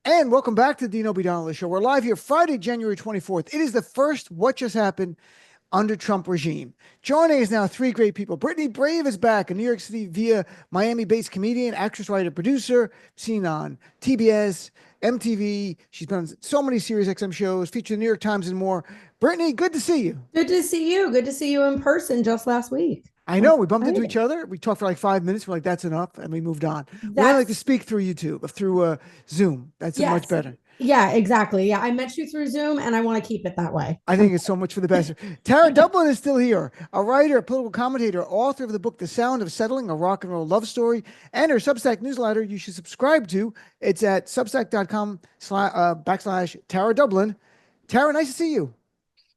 And welcome back to the Dean Obeidallah Show. We're live here Friday, January 24th. It is the first What Just Happened under Trump regime. Joining us now, three great people. Brittany Brave is back, a New York City via Miami-based comedian, actress, writer, producer, seen on TBS, MTV. She's been on so many SiriusXM shows, featured in the New York Times and more. Brittany, good to see you. Good to see you. Good to see you in person just last week. I know, we bumped into each other. We talked for like 5 minutes. We're like, that's enough. And we moved on. We only like to speak through YouTube, through Zoom. That's much better. Yeah, exactly. Yeah, I met you through Zoom and I want to keep it that way. I think it's so much for the best. Tara Dublin is still here, a writer, a political commentator, author of the book The Sound of Settling, a rock and roll love story, and her Substack newsletter you should subscribe to. It's at substack.com/Tara Dublin. Tara, nice to see you.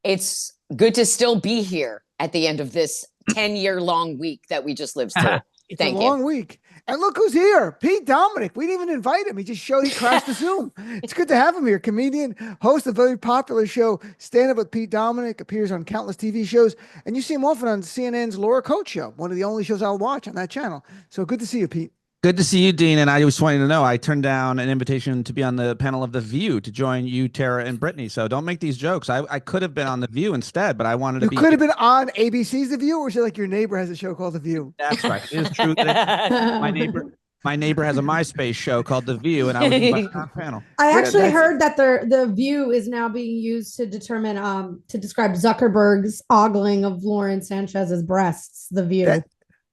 It's good to still be here at the end of this 10-year-long week that we just lived through. It's a long week. And look who's here, Pete Dominick. We didn't even invite him. He just crashed the Zoom. It's good to have him here. Comedian, host of a very popular show, Stand Up with Pete Dominick, appears on countless TV shows. And you see him often on CNN's Laura Coates Show, one of the only shows I'll watch on that channel. So good to see you, Pete. Good to see you, Dean. And I just wanted to know, I turned down an invitation to be on the panel of The View to join you, Tara, and Brittany. So don't make these jokes. I could have been on The View instead, but I wanted to be. You could have been on ABC's The View, or is it like your neighbor has a show called The View? That's right. It is true that my neighbor has a MySpace show called The View, and I was invited on that panel. I actually heard that the View is now being used to determine to describe Zuckerberg's ogling of Lauren Sanchez's breasts. The View.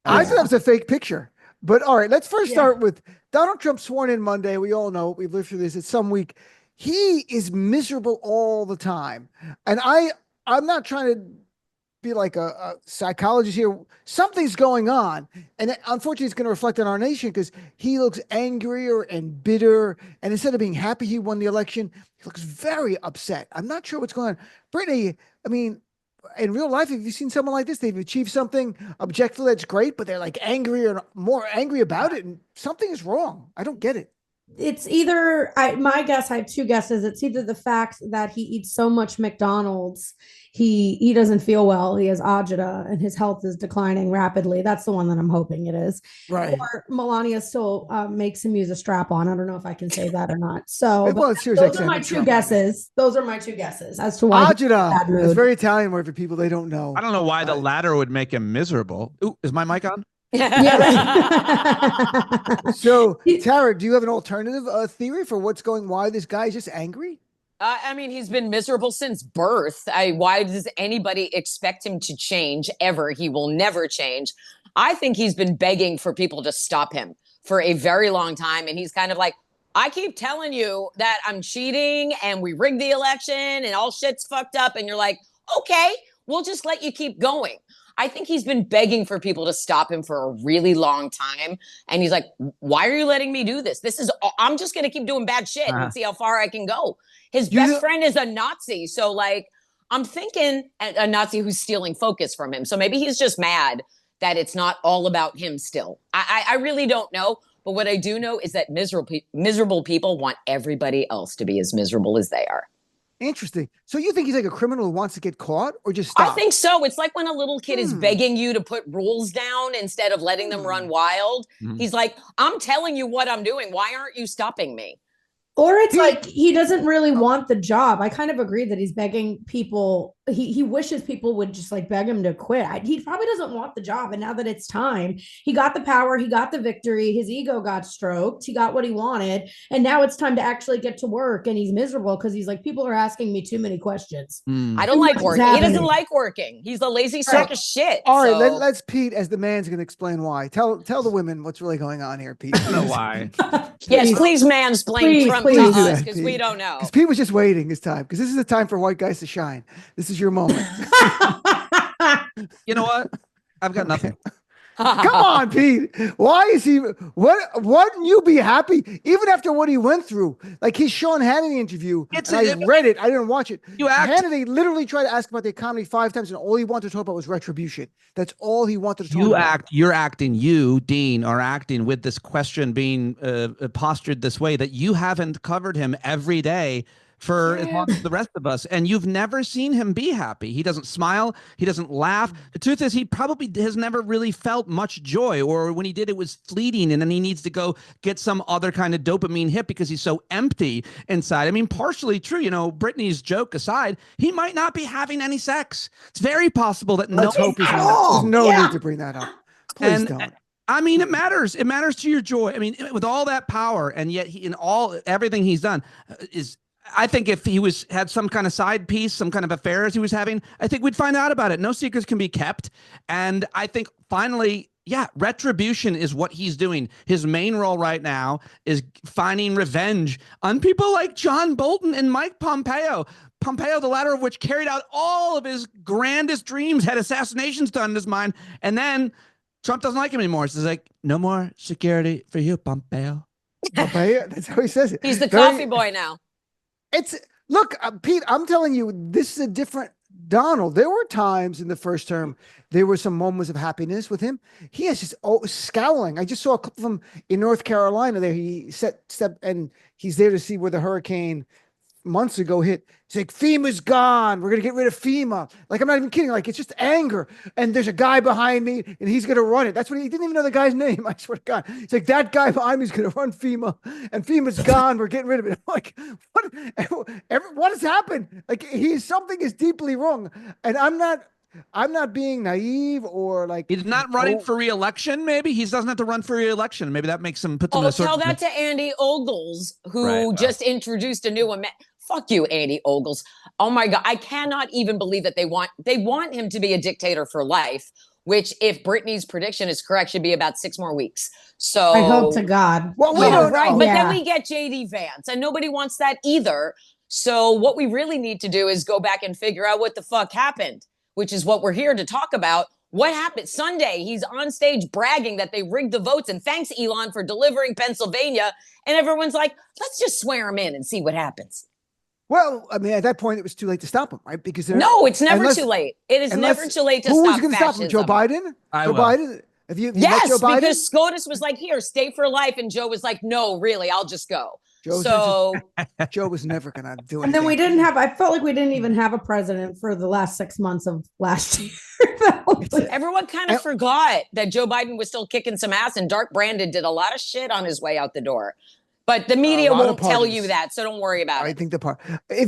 I thought it was a fake picture. But all right, let's first start with Donald Trump sworn in Monday. We all know, we've lived through this. It's some week. He is miserable all the time. And I'm not trying to be like a psychologist here. Something's going on. And unfortunately, it's going to reflect on our nation because he looks angrier and bitter. And instead of being happy he won the election, he looks very upset. I'm not sure what's going on. Brittany, I mean, in real life, have you seen someone like this? They've achieved something objectively that's great, but they're like angrier and more angry about it. And something is wrong. I don't get it. It's either, my guess, I have two guesses. It's either the fact that he eats so much McDonald's, he doesn't feel well. He has agita and his health is declining rapidly. That's the one that I'm hoping it is. Right. Or Melania still makes him use a strap on. I don't know if I can say that or not. So those are my two guesses. Those are my two guesses as to why. Agita. It's very Italian word for people they don't know. I don't know why the latter would make him miserable. Ooh, is my mic on? So, Tara, do you have an alternative theory for why this guy is just angry? I mean, he's been miserable since birth. Why does anybody expect him to change ever? He will never change. I think he's been begging for people to stop him for a very long time. And he's kind of like, I keep telling you that I'm cheating and we rigged the election and all shit's fucked up. And you're like, okay, we'll just let you keep going. I think he's been begging for people to stop him for a really long time. And he's like, why are you letting me do this? I'm just going to keep doing bad shit and see how far I can go. His best friend is a Nazi. So like, I'm thinking a Nazi who's stealing focus from him. So maybe he's just mad that it's not all about him still. I really don't know. But what I do know is that miserable people want everybody else to be as miserable as they are. Interesting. So you think he's like a criminal who wants to get caught or just stop? I think so. It's like when a little kid is begging you to put rules down instead of letting them run wild. He's like, I'm telling you what I'm doing. Why aren't you stopping me? Or it's like he doesn't really want the job. I kind of agree that he's begging people. He wishes people would just like beg him to quit. He probably doesn't want the job. And now that it's time, he got the power, he got the victory, his ego got stroked, he got what he wanted. And now it's time to actually get to work. And he's miserable because he's like, people are asking me too many questions. I don't like working. He doesn't like working. He's a lazy sack of shit. All right, let's Pete, as the man's going to explain why. Tell the women what's really going on here, Pete. I don't know why. Yes, please mansplain Trump to us because we don't know. Because Pete was just waiting his time because this is the time for white guys to shine. This is your moment. You know what? I've got nothing. Come on, Pete. Why is he? Wouldn't you be happy even after what he went through? Like his Sean Hannity interview. I read it. I didn't watch it. Hannity literally tried to ask about the economy 5 times, and all he wanted to talk about was retribution. That's all he wanted to talk about. You're acting. You, Dean, are acting with this question being postured this way that you haven't covered him every day for as long as the rest of us. And you've never seen him be happy. He doesn't smile. He doesn't laugh. The truth is, he probably has never really felt much joy, or when he did, it was fleeting. And then he needs to go get some other kind of dopamine hit because he's so empty inside. I mean, partially true. You know, Brittany's joke aside, he might not be having any sex. It's very possible that Let's hope he's not. There's no need to bring that up. Please don't. I mean, it matters. It matters to your joy. I mean, with all that power, and yet everything he's done is. I think if he had some kind of side piece, some kind of affairs he was having, I think we'd find out about it. No secrets can be kept. And I think finally, retribution is what he's doing. His main role right now is finding revenge on people like John Bolton and Mike Pompeo. Pompeo, the latter of which carried out all of his grandest dreams, had assassinations done in his mind. And then Trump doesn't like him anymore. So he's like, no more security for you, Pompeo. Pompeo? That's how he says it. He's the coffee boy now. Look, Pete, I'm telling you, this is a different Donald. There were times in the first term, there were some moments of happiness with him. He has just scowling. I just saw a clip of him in North Carolina there. He stepped and he's there to see where the hurricane months ago hit. He's like, FEMA's gone. We're going to get rid of FEMA. Like, I'm not even kidding. Like, it's just anger. And there's a guy behind me and he's going to run it. That's what he didn't even know the guy's name. I swear to God. It's like, that guy behind me is going to run FEMA and FEMA's gone. We're getting rid of it. I'm like, what has happened? Like, something is deeply wrong. And I'm not being naive or like. He's not running for re-election. Maybe he doesn't have to run for re-election. Maybe that makes him put them. Tell that to Andy Ogles, who just introduced a new amendment. Fuck you, Andy Ogles. Oh my God. I cannot even believe that they want him to be a dictator for life, which, if Brittany's prediction is correct, should be about 6 more weeks. So I hope to God. Well, we don't right. know. But then we get JD Vance, and nobody wants that either. So what we really need to do is go back and figure out what the fuck happened, which is what we're here to talk about. What happened Sunday? He's on stage bragging that they rigged the votes, and thanks, Elon, for delivering Pennsylvania. And everyone's like, let's just swear him in and see what happens. Well, I mean, at that point, it was too late to stop him, right? Because no, it's never too late. It is never too late to stop. Who was going to stop him? Joe Biden? Joe Biden? Have you met Joe Biden? Because SCOTUS was like, here, stay for life. And Joe was like, no, really, I'll just go. Joe was never going to do anything. And then I felt like we didn't even have a president for the last 6 months of last year. Everyone kind of forgot that Joe Biden was still kicking some ass, and Dark Brandon did a lot of shit on his way out the door. But the media won't tell you that, so don't worry about it. I think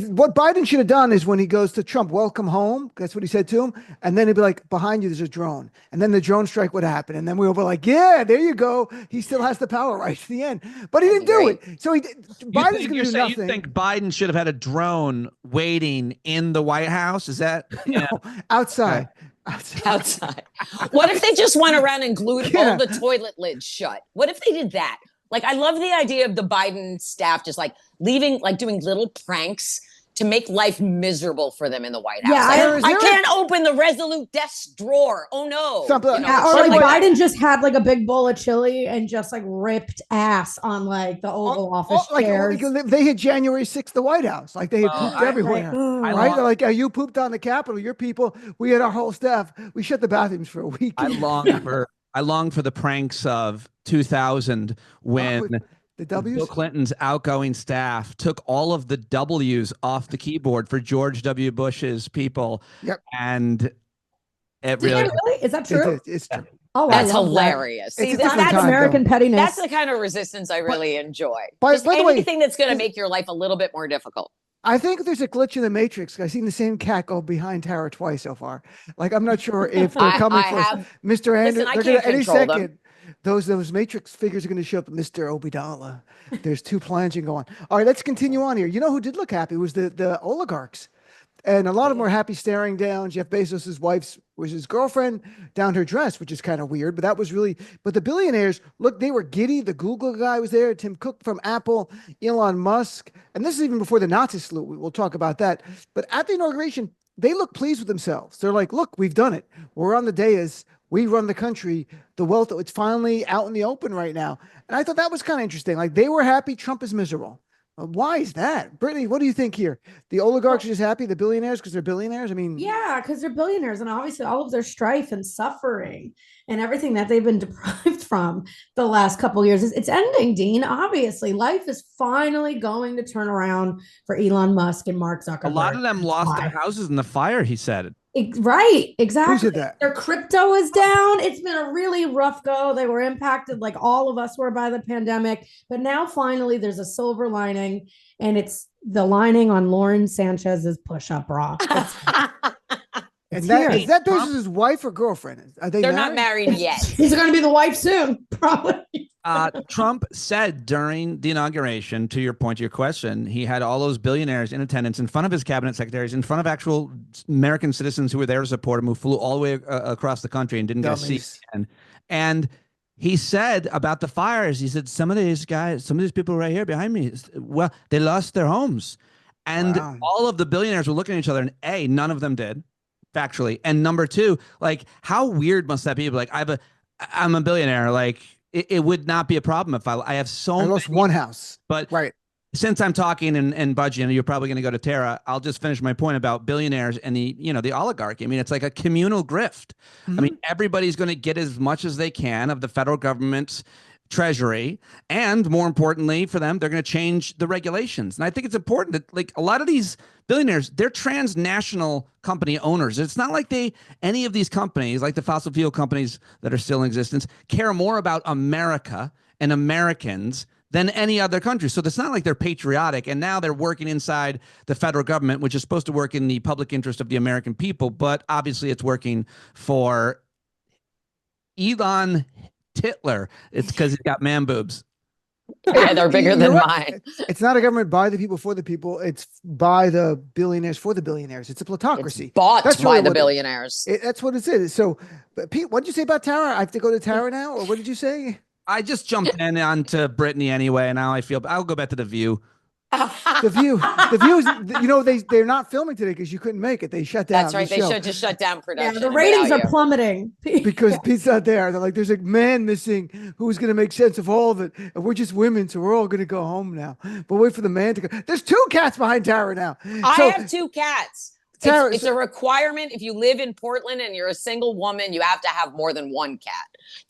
what Biden should have done is when he goes to Trump, welcome home. That's what he said to him. And then he'd be like, behind you, there's a drone. And then the drone strike would happen. And then we were like, yeah, there you go. He still has the power right to the end. But he didn't do it. So Biden's going to do nothing. You think Biden should have had a drone waiting in the White House? Is that? No, outside. Outside. What if they just went around and glued all the toilet lids shut? What if they did that? Like, I love the idea of the Biden staff just like leaving, like doing little pranks to make life miserable for them in the White House. Yeah, like, I can't open the Resolute desk drawer. Oh no. Biden just had like a big bowl of chili and just like ripped ass on like the Oval Office chairs. They had January 6th, the White House. Like they had pooped everywhere. Right? Like you pooped on the Capitol, your people, we had our whole staff. We shut the bathrooms for a week. I long for the pranks of 2000 when Bill Clinton's outgoing staff took all of the W's off the keyboard for George W. Bush's people. Yep. And it really is that true? It's true. Oh, that's hilarious. See, that's American pettiness. That's the kind of resistance I really enjoy. By Just the way, anything that's going to make your life a little bit more difficult. I think there's a glitch in the Matrix. I've seen the same cat go behind Tara twice so far. Like, I'm not sure if they're coming for Mr. Anderson. They're going to any second. Those Matrix figures are going to show up. Mr. Obeidallah. There's 2 plans you can go on. All right, let's continue on here. You know who did look happy was the oligarchs. And a lot of them were happy staring down Jeff Bezos' wife's was his girlfriend down her dress, which is kind of weird, but that was really, but the billionaires, look, they were giddy. The Google guy was there, Tim Cook from Apple, Elon Musk. And this is even before the Nazi salute. We'll talk about that. But at the inauguration, they look pleased with themselves. They're like, look, we've done it. We're on the dais. We run the country. The wealth, it's finally out in the open right now. And I thought that was kind of interesting. Like they were happy. Trump is miserable. Why is that? Brittany, what do you think here? The oligarchs are just happy, the billionaires, because they're billionaires? I mean... Yeah, because they're billionaires, and obviously all of their strife and suffering and everything that they've been deprived from the last couple of years. It's ending, Dean. Obviously, life is finally going to turn around for Elon Musk and Mark Zuckerberg. A lot of them lost their houses in the fire, he said. Right, exactly. Who said that? Their crypto is down. It's been a really rough go. They were impacted like all of us were by the pandemic. But now finally there's a silver lining, and it's the lining on Lauren Sanchez's push-up bra. And is that his wife or girlfriend? Are They're not married yet. He's going to be the wife soon, probably. Trump said during the inauguration, to your point, to your question, he had all those billionaires in attendance in front of his cabinet secretaries, in front of actual American citizens who were there to support him, who flew all the way across the country and didn't get a seat. And he said about the fires, he said, some of these people right here behind me, well, they lost their homes. And all of the billionaires were looking at each other, and A, none of them did, factually. And number two, like, how weird must that be? Like, I'm a billionaire. Like, it would not be a problem if I have I lost one house. But since I'm talking and budging, you're probably going to go to Tara. I'll just finish my point about billionaires and the oligarchy. I mean, it's like a communal grift. I mean, everybody's going to get as much as they can of the federal government's treasury, and more importantly for them, they're going to change the regulations. And I think it's important that, like, a lot of these billionaires, they're transnational company owners. It's not like any of these companies, like the fossil fuel companies that are still in existence, care more about America and Americans than any other country. So it's not like they're patriotic, and now they're working inside the federal government, which is supposed to work in the public interest of the American people, but obviously it's working for Elon Titler. It's because he's got man boobs. Yeah, they're bigger than mine. It's not a government by the people for the people. It's by the billionaires for the billionaires. It's a plutocracy. It's bought by the billionaires. That's what it is. So, Pete, what did you say about Tara? I have to go to Tara now, or what did you say? I just jumped onto Brittany anyway, and now I'll go back to The View. The View is, they're not filming today because you couldn't make it. They shut down. That's right. They should just shut down production. Yeah, the ratings are plummeting because Pete's not there. They're like, there's a man missing who's going to make sense of all of it, and we're just women, so we're all going to go home now. But wait for the man to go. There's 2 cats behind Tara now. I have 2 cats. Tara, it's a requirement. If you live in Portland and you're a single woman, you have to have more than 1 cat.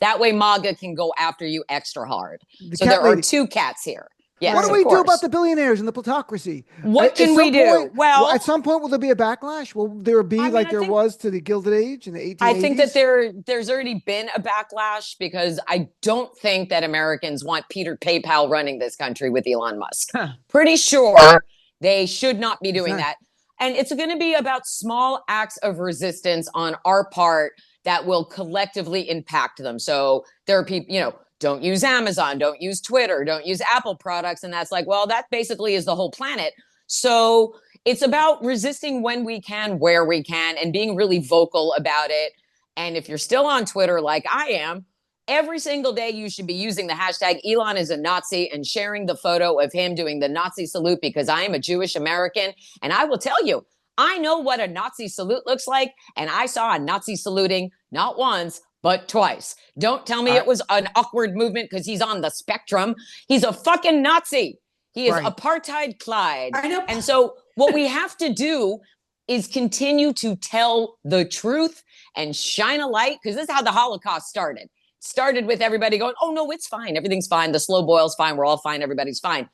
That way MAGA can go after you extra hard. So there are 2 cats here. Yes, what do we do about the billionaires and the plutocracy? What can we do? Well, at some point, will there be a backlash? Will there be there was to the Gilded Age in the 1880s? I think that there's already been a backlash, because I don't think that Americans want Peter PayPal running this country with Elon Musk. Pretty sure they should not be doing that. And it's going to be about small acts of resistance on our part that will collectively impact them. So there are people, don't use Amazon, don't use Twitter, don't use Apple products. And that's like, well, that basically is the whole planet. So it's about resisting when we can, where we can, and being really vocal about it. And if you're still on Twitter like I am, every single day you should be using the hashtag Elon is a Nazi and sharing the photo of him doing the Nazi salute, because I am a Jewish American. And I will tell you, I know what a Nazi salute looks like. And I saw a Nazi saluting not once, but twice. Don't tell me it was an awkward movement because he's on the spectrum. He's a fucking Nazi. He is apartheid Clyde. I know. And so what we have to do is continue to tell the truth and shine a light, because this is how the Holocaust started. It started with everybody going, oh, no, it's fine. Everything's fine. The slow boil's fine. We're all fine. Everybody's fine.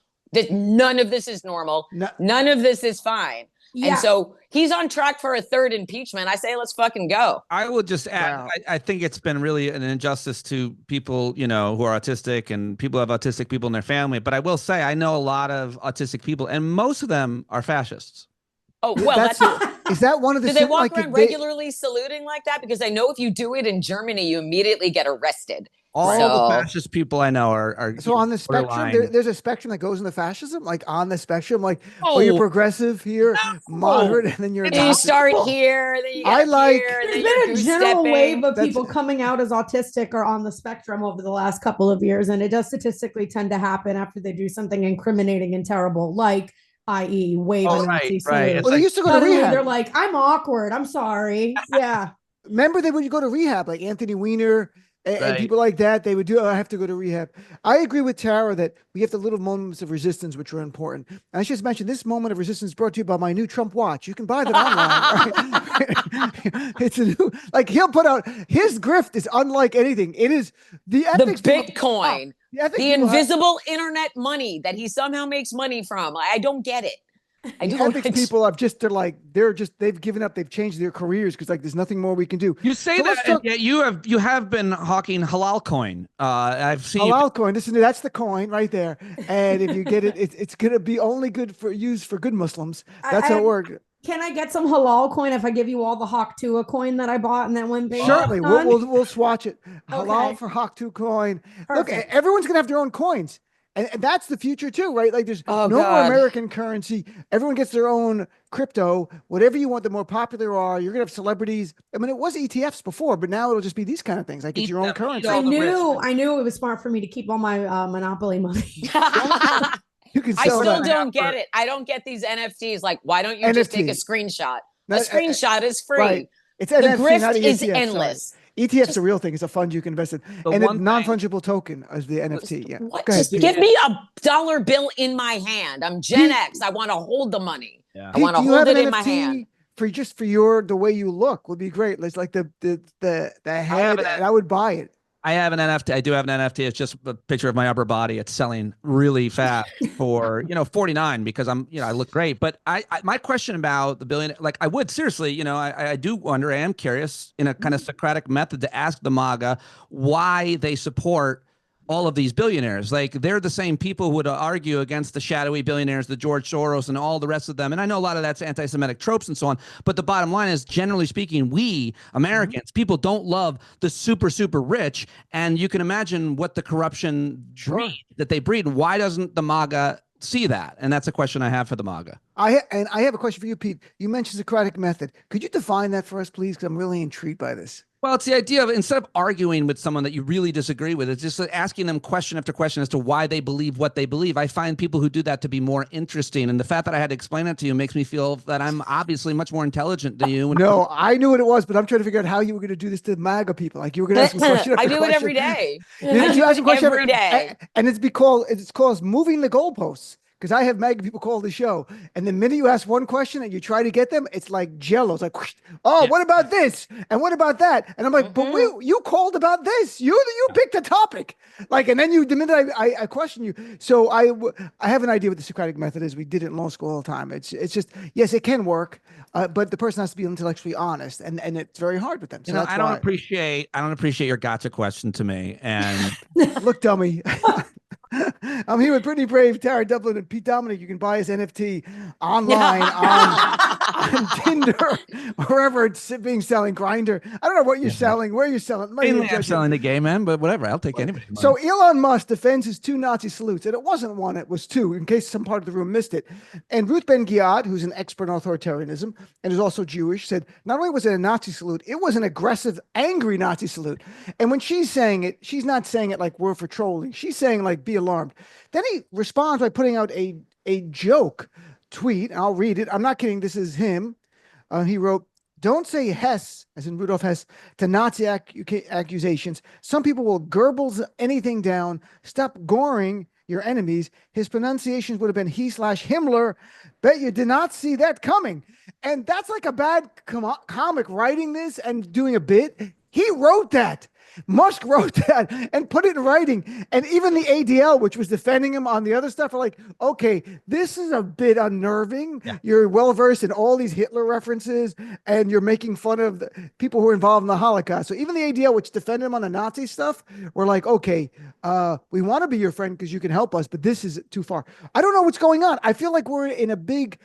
None of this is normal. No. None of this is fine. Yeah. And so he's on track for a 3rd impeachment. I say, let's fucking go. I will just add, I think it's been really an injustice to people, who are autistic, and people have autistic people in their family. But I will say, I know a lot of autistic people, and most of them are fascists. Oh, well, is that one of the... Do they walk around regularly saluting like that? Because I know if you do it in Germany, you immediately get arrested. All the fascist people I know are so on the spectrum. There's a spectrum that goes into fascism, like on the spectrum, like you're progressive here, moderate, and then you're. You start here. Then you there's been a general wave of people coming out as autistic or on the spectrum over the last couple of years, and it does statistically tend to happen after they do something incriminating and terrible, like i.e. wave and Nazi salute. Well, they used to go to rehab. They're like, I'm awkward. I'm sorry. Yeah. Remember they would go to rehab, like Anthony Weiner. And people like that, they would have to go to rehab. I agree with Tara that we have the little moments of resistance, which are important. And I should mention this moment of resistance brought to you by my new Trump watch. You can buy that online. It's a new, like he'll put out, his grift is unlike anything. It is the ethics. The Bitcoin, the invisible internet money that he somehow makes money from. I don't get it. Ethics people have they've given up. They've changed their careers because like there's nothing more we can do. You say that, and yet you have been hawking halal coin. I've seen halal coin. That's the coin right there. And if you get it, it's gonna be only good for good Muslims. That's how it works. Can I get some halal coin if I give you all the Hawk Tua coin that I bought and then went big? Certainly, we'll swatch it. Halal for Hawk Tua coin. Perfect. Look, everyone's gonna have their own coins. And that's the future too, right? Like there's no more American currency. Everyone gets their own crypto. Whatever you want, the more popular you are. You're gonna have celebrities. I mean, it was ETFs before, but now it'll just be these kind of things. Like it's your own currency. I knew it was smart for me to keep all my Monopoly money. You can I still don't get it. I don't get these NFTs. Like, why don't you just take a screenshot? A screenshot is free. Right. It's the NFT, grift not is ETF, endless. Sorry. ETF's a real thing. It's a fund you can invest in. And a non-fungible token is the NFT. Yeah. What? Just give me a dollar bill in my hand. I'm Gen X. I want to hold the money. Yeah. I want to hold it in my hand. For the way you look would be great. It's like the head, and I would buy it. I have an NFT. I do have an NFT. It's just a picture of my upper body. It's selling really fast for, $49 because I look great. But my question about the billion, like I would seriously, I do wonder, I am curious in a kind of Socratic method to ask the MAGA why they support all of these billionaires. Like they're the same people who would argue against the shadowy billionaires, the George Soros and all the rest of them. And I know a lot of that's anti-Semitic tropes and so on, but the bottom line is, generally speaking, we Americans, people don't love the super, super rich. And you can imagine what the corruption that they breed. Why doesn't the MAGA see that? And that's a question I have for the MAGA. I have a question for you, Pete. You mentioned Socratic method. Could you define that for us, please? Because I'm really intrigued by this. Well, it's the idea of, instead of arguing with someone that you really disagree with, it's just asking them question after question as to why they believe what they believe. I find people who do that to be more interesting. And the fact that I had to explain it to you makes me feel that I'm obviously much more intelligent than you. No, I knew what it was, but I'm trying to figure out how you were going to do this to MAGA people. Like you were going to ask them question after question. I do it every day. You ask them question every day. And it's called moving the goalposts. Because I have MAGA people call the show, and the minute you ask one question and you try to get them, it's like Jello. It's like, whoosh, what about this? And what about that? And I'm like, but you called about this. You picked the topic. Like, and then the minute I question you. So I have an idea what the Socratic method is. We did it in law school all the time. It's just, yes, it can work, but the person has to be intellectually honest, and it's very hard with them. So I don't appreciate your gotcha question to me. And look, dummy. I'm here with Brittany Brave, Tara Dublin, and Pete Dominick. You can buy his NFT online on Tinder, wherever it's being selling. Grindr. I don't know what you're selling. Where you're selling. Mainly I'm selling to gay men, but whatever. I'll take anybody. So Elon Musk defends his 2 Nazi salutes, and it wasn't one; it was 2. In case some part of the room missed it. And Ruth Ben-Ghiat, who's an expert in authoritarianism and is also Jewish, said not only was it a Nazi salute, it was an aggressive, angry Nazi salute. And when she's saying it, she's not saying it like we're for trolling. She's saying like be alarmed. Then he responds by putting out a joke tweet. I'll read it. I'm not kidding. This is him. He wrote, "Don't say Hess, as in Rudolf Hess, to Nazi accusations. Some people will Goebbels anything down. Stop goring your enemies." His pronunciations would have been he/Himmler. Bet you did not see that coming. And that's like a bad comic writing this and doing a bit. He wrote that. Musk wrote that and put it in writing. And even the ADL, which was defending him on the other stuff, are like, okay, this is a bit unnerving. Yeah. You're well-versed in all these Hitler references, and you're making fun of the people who were involved in the Holocaust. So even the ADL, which defended him on the Nazi stuff, were like, okay, we want to be your friend because you can help us, but this is too far. I don't know what's going on. I feel like we're in a big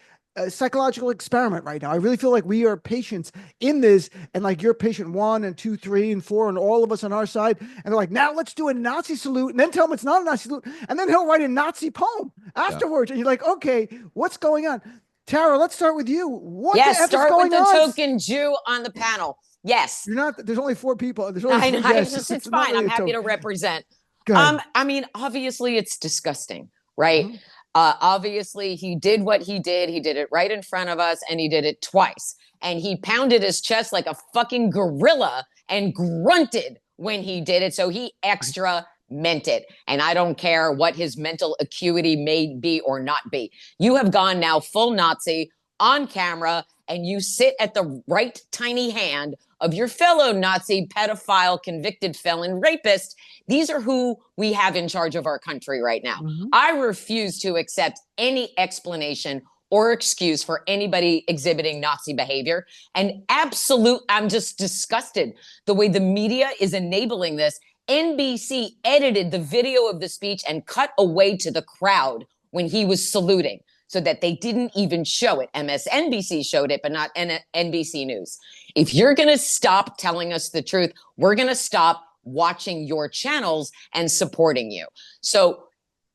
psychological experiment right now. I really feel like we are patients in this, and like you're patient 1 and 2, 3 and 4, and all of us on our side. And they're like, now let's do a Nazi salute, and then tell him it's not a Nazi salute, and then he'll write a Nazi poem afterwards. Yeah. And you're like, okay, what's going on? Tara, let's start with you. What the F is going on? Start with the token Jew on the panel. Yes. You're not. There's only 4 people. There's only I know. It's fine. I'm happy to represent. I mean, obviously, it's disgusting, right? Mm-hmm. Obviously, he did what he did. He did it right in front of us, and he did it twice. And he pounded his chest like a fucking gorilla and grunted when he did it. So he extra meant it. And I don't care what his mental acuity may be or not be. You have gone now full Nazi on camera, and you sit at the right tiny hand of your fellow Nazi, pedophile, convicted felon, rapist. These are who we have in charge of our country right now. I refuse to accept any explanation or excuse for anybody exhibiting Nazi behavior. And I'm just disgusted the way the media is enabling this. NBC edited the video of the speech and cut away to the crowd when he was saluting, so that they didn't even show it. MSNBC showed it, but not NBC News. If you're going to stop telling us the truth, we're going to stop watching your channels and supporting you. So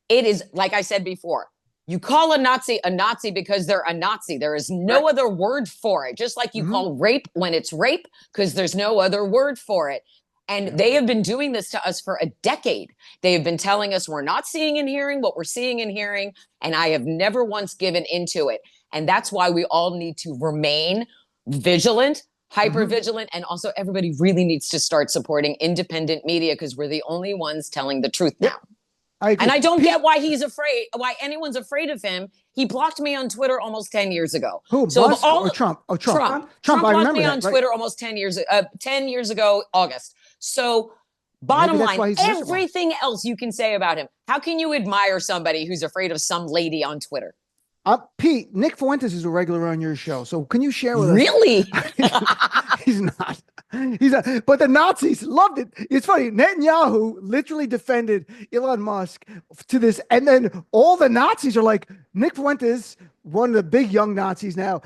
it is, like I said before, you call a Nazi because they're a Nazi. There is no other word for it. Just like you call rape when it's rape, because there's no other word for it. And they have been doing this to us for a decade. They have been telling us we're not seeing and hearing what we're seeing and hearing. And I have never once given into it. And that's why we all need to remain vigilant, hyper vigilant. And also everybody really needs to start supporting independent media, because we're the only ones telling the truth now. And I don't get why anyone's afraid of him. He blocked me on Twitter almost 10 years ago. Who, so Musk or Trump? Oh, Trump. Trump I blocked remember me that, on Twitter almost 10 years ago, August. So bottom line, everything else you can say about him. How can you admire somebody who's afraid of some lady on Twitter? Pete, Nick Fuentes is a regular on your show. So can you share with us? Really? He's not. But the Nazis loved it. It's funny. Netanyahu literally defended Elon Musk to this. And then all the Nazis are like, Nick Fuentes, one of the big young Nazis now,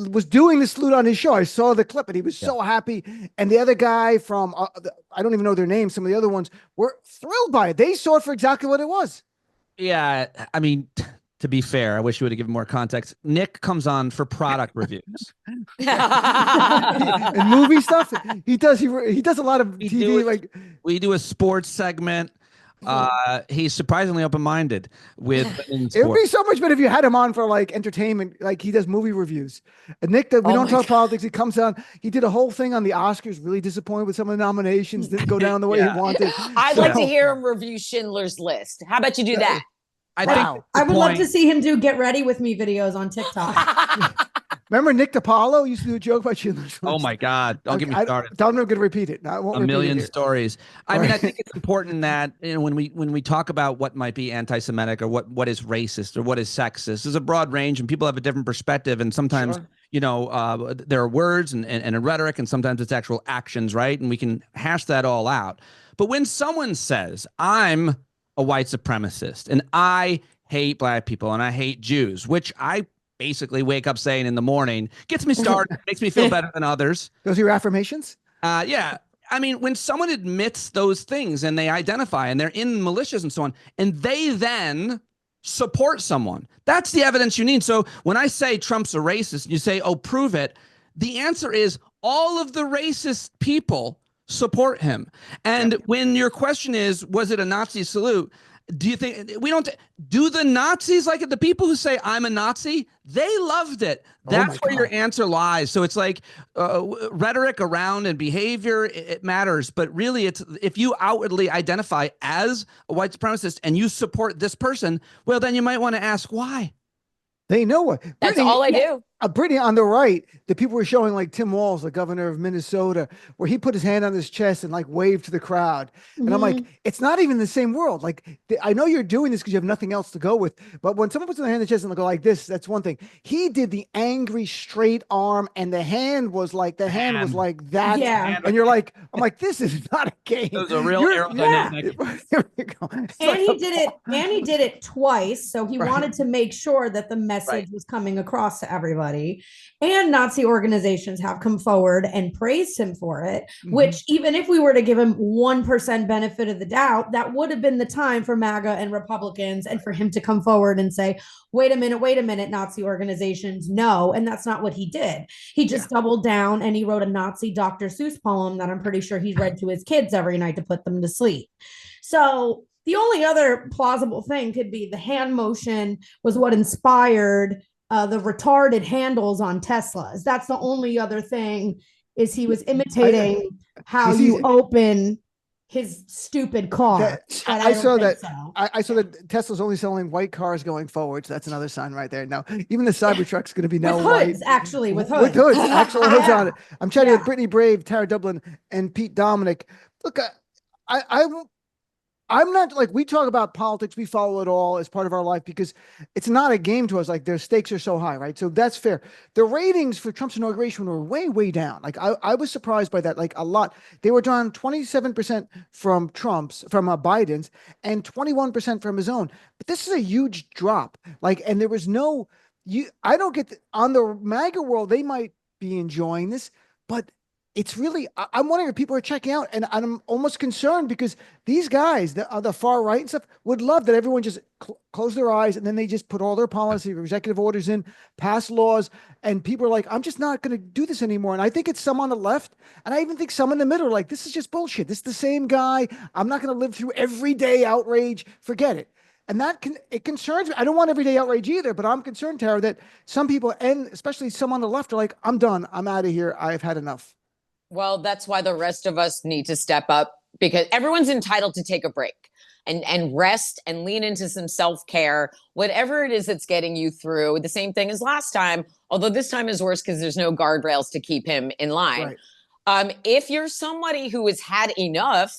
was doing the salute on his show. I saw the clip and he was so happy. And the other guy from, I don't even know their names, some of the other ones were thrilled by it. They saw it for exactly what it was. Yeah. I mean, to be fair, I wish you would have given more context. Nick comes on for product reviews and movie stuff. He does a lot of TV. We do a sports segment. He's surprisingly open-minded with sports. It would be so much better if you had him on for like entertainment. Like he does movie reviews. And Nick, we don't talk politics. He comes on. He did a whole thing on the Oscars. Really disappointed with some of the nominations. Didn't go down the way he wanted. I'd like to hear him review Schindler's List. How about you do that? I would love to see him do Get Ready With Me videos on TikTok. Remember Nick DiPaolo used to do a joke about Schindler's List? Oh my God. Don't get me started. I'm not going to repeat it. I won't a million stories. I mean, I think it's important that when we talk about what might be anti-Semitic or what is racist or what is sexist, there's a broad range and people have a different perspective. And sometimes, there are words and a rhetoric, and sometimes it's actual actions, right? And we can hash that all out. But when someone says, I'm a white supremacist and I hate black people and I hate Jews, which I basically wake up saying in the morning, gets me started, makes me feel better than others. Those are your affirmations? Yeah. I mean, when someone admits those things and they identify and they're in militias and so on, and they then support someone, that's the evidence you need. So when I say Trump's a racist, you say, oh, prove it. The answer is all of the racist people support him. And when your question is, was it a Nazi salute? Do you think do the Nazis like it? The people who say I'm a Nazi, they loved it. That's where your answer lies. So it's like rhetoric around and behavior, it matters. But really, it's if you outwardly identify as a white supremacist and you support this person, well, then you might want to ask why. They know what. That's all I do. Brittany, on the right, the people were showing like Tim Walz, the governor of Minnesota, where he put his hand on his chest and like waved to the crowd. And I'm like, it's not even the same world. Like, I know you're doing this because you have nothing else to go with. But when someone puts their hand on the chest and they go like this, that's one thing. He did the angry straight arm, and the hand was like that. Yeah. And you're like, I'm like, this is not a game. It was a real aerodynamic. There you go. He did it twice. So he wanted to make sure that the message was coming across to everybody. And Nazi organizations have come forward and praised him for it, which even if we were to give him 1% benefit of the doubt, that would have been the time for MAGA and Republicans and for him to come forward and say, wait a minute, Nazi organizations, no. And that's not what he did. He just doubled down and he wrote a Nazi Dr. Seuss poem that I'm pretty sure he read to his kids every night to put them to sleep. So the only other plausible thing could be the hand motion was what inspired the retarded handles on Teslas. That's the only other thing, is he was imitating how you open his stupid car. But I saw don't that. think so. I saw that Tesla's only selling white cars going forward. So that's another sign right there. Now, even the Cybertruck's going to be With now hoods, white. actually, with hoods. With hoods, actual hoods on it. I'm chatting with Yeah. Brittany Brave, Tara Dublin, and Pete Dominick. Look, I'm not like, we talk about politics. We follow it all as part of our life because it's not a game to us. Like, their stakes are so high, right? So that's fair. The ratings for Trump's inauguration were way, way down. Like, I was surprised by that. Like, a lot. They were down 27% from Biden's, and 21% from his own. But this is a huge drop. Like, and there was no, I don't get on the MAGA world. They might be enjoying this, but it's really, I'm wondering if people are checking out, and I'm almost concerned because these guys, the far right and stuff, would love that everyone just close their eyes and then they just put all their policy or executive orders in, pass laws, and people are like, I'm just not going to do this anymore. And I think it's some on the left, and I even think some in the middle are like, this is just bullshit. This is the same guy. I'm not going to live through everyday outrage. Forget it. And it concerns me. I don't want everyday outrage either, but I'm concerned, Tara, that some people, and especially some on the left, are like, I'm done. I'm out of here. I've had enough. Well, that's why the rest of us need to step up, because everyone's entitled to take a break and rest and lean into some self-care, whatever it is that's getting you through. The same thing as last time, although this time is worse because there's no guardrails to keep him in line. Right. If you're somebody who has had enough,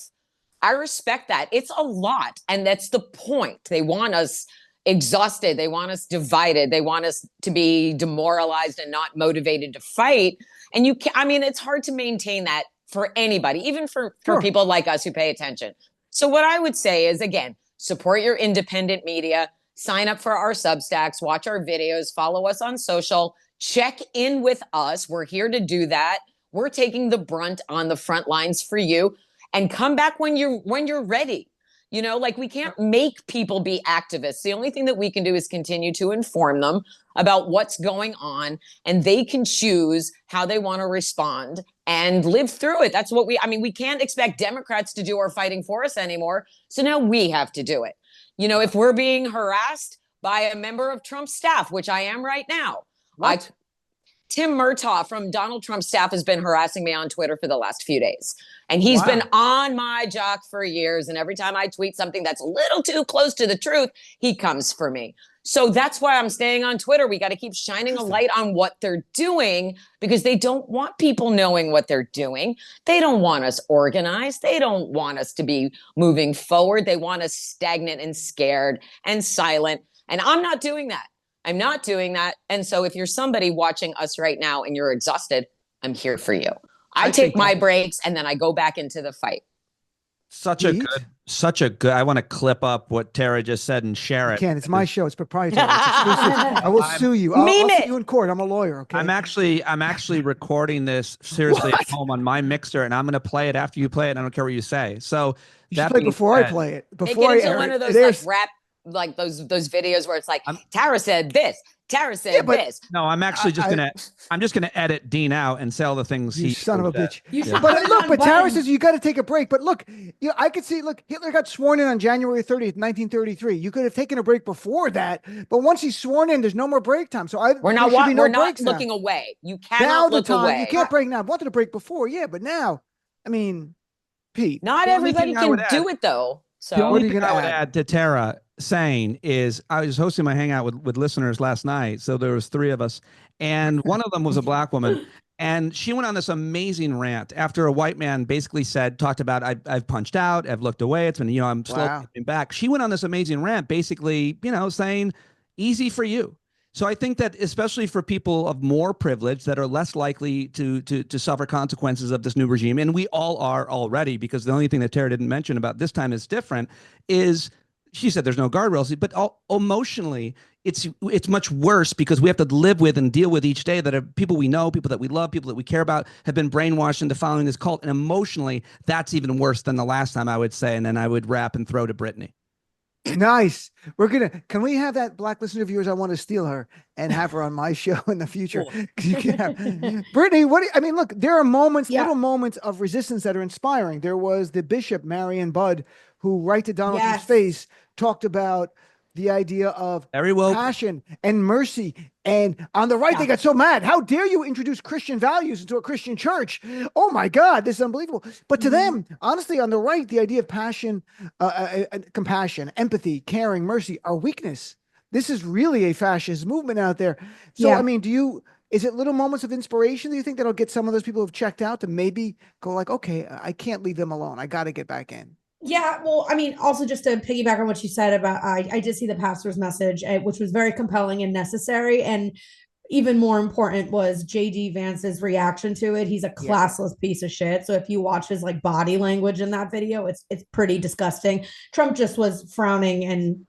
I respect that. It's a lot. And that's the point. They want us exhausted. They want us divided. They want us to be demoralized and not motivated to fight. And it's hard to maintain that for anybody, even for people like us who pay attention. So what I would say is, again, support your independent media, sign up for our Substacks, watch our videos, follow us on social, check in with us. We're here to do that. We're taking the brunt on the front lines for you, and come back when you're ready. We can't make people be activists. The only thing that we can do is continue to inform them about what's going on, and they can choose how they want to respond and live through it. That's what we can't expect Democrats to do our fighting for us anymore. So now we have to do it. If we're being harassed by a member of Trump's staff, which I am right now, Tim Murtaugh from Donald Trump's staff has been harassing me on Twitter for the last few days. And he's been on my jock for years. And every time I tweet something that's a little too close to the truth, he comes for me. So that's why I'm staying on Twitter. We got to keep shining a light on what they're doing, because they don't want people knowing what they're doing. They don't want us organized. They don't want us to be moving forward. They want us stagnant and scared and silent. And I'm not doing that. I'm not doing that. And so if you're somebody watching us right now and you're exhausted, I'm here for you. I take my breaks and then I go back into the fight. Such a good, I want to clip up what Tara just said and share it. You can't. It's my show. It's proprietary. It's exclusive. I will sue you. I'll sue you in court. I'm a lawyer. Okay. I'm actually recording this seriously at home on my mixer, and I'm going to play it after you play it. I don't care what you say. So you should play before I play it. Before I air one of those rap, like those videos where it's like, Tara said this, Tara said this. No, I'm actually just gonna edit Dean out and say all the things he son of a bitch. But look, but Tara says you got to take a break. But look, I could see. Look, Hitler got sworn in on January 30th, 1933. You could have taken a break before that, but once he's sworn in, there's no more break time. So we're not looking away. You cannot look away. You can't break now. I wanted to break before, but now, Pete. Not everybody can do it though. So the only thing I would add to Tara saying is, I was hosting my hangout with listeners last night. So there was 3 of us, and one of them was a black woman, and she went on this amazing rant after a white man basically talked about, I've punched out, I've looked away. It's been, I'm slowly coming back. She went on this amazing rant, basically, saying easy for you. So I think that especially for people of more privilege that are less likely to suffer consequences of this new regime, and we all are already, because the only thing that Tara didn't mention about this time is different, is she said there's no guardrails, but emotionally it's much worse, because we have to live with and deal with each day that are people we know, people that we love, people that we care about, have been brainwashed into following this cult. And emotionally, that's even worse than the last time, I would say. And then I would wrap and throw to Brittany. Nice. Can we have that black listener of yours? I want to steal her and have her on my show in the future. You can have Brittany. Look, there are little moments of resistance that are inspiring. There was the Bishop, Marion Budd, who right to Donald Trump's face talked about the idea of Very woke. passion and mercy. And on the right, they got so mad. How dare you introduce Christian values into a Christian church? Oh my God, this is unbelievable. But to them, honestly, on the right, the idea of passion, compassion, empathy, caring, mercy are weakness. This is really a fascist movement out there. So, I mean, is it little moments of inspiration that you think that'll get some of those people who've checked out to maybe go like, okay, I can't leave them alone. I got to get back in. Yeah, well, I mean, also just to piggyback on what you said about, I did see the pastor's message, which was very compelling and necessary. And even more important was JD Vance's reaction to it. He's a classless piece of shit. So if you watch his like body language in that video, it's pretty disgusting. Trump just was frowning and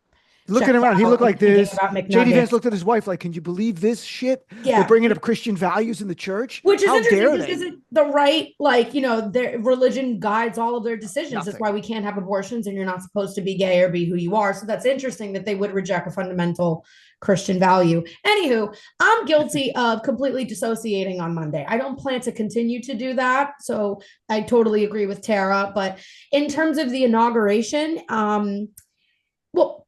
looking around, he looked like this. JD Vance looked at his wife like, can you believe this shit? Yeah. They're bringing up Christian values in the church. Which is How interesting because isn't the right, like, you know, their religion guides all of their decisions. Nothing. That's why we can't have abortions and you're not supposed to be gay or be who you are. So that's interesting that they would reject a fundamental Christian value. Anywho, I'm guilty of completely dissociating on Monday. I don't plan to continue to do that. So I totally agree with Tara. But in terms of the inauguration, well,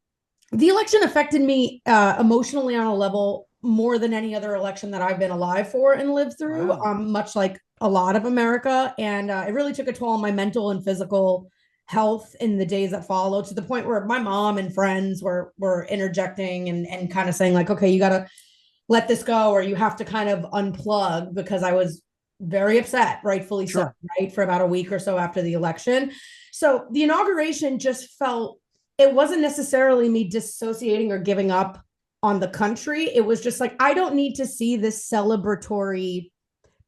the election affected me emotionally on a level more than any other election that I've been alive for and lived through, much like a lot of America. And it really took a toll on my mental and physical health in the days that followed, to the point where my mom and friends were interjecting and kind of saying like, okay, you got to let this go, or you have to kind of unplug, because I was very upset, rightfully so, right, for about a week or so after the election. So the inauguration just felt, it wasn't necessarily me dissociating or giving up on the country. It was just like, I don't need to see this celebratory,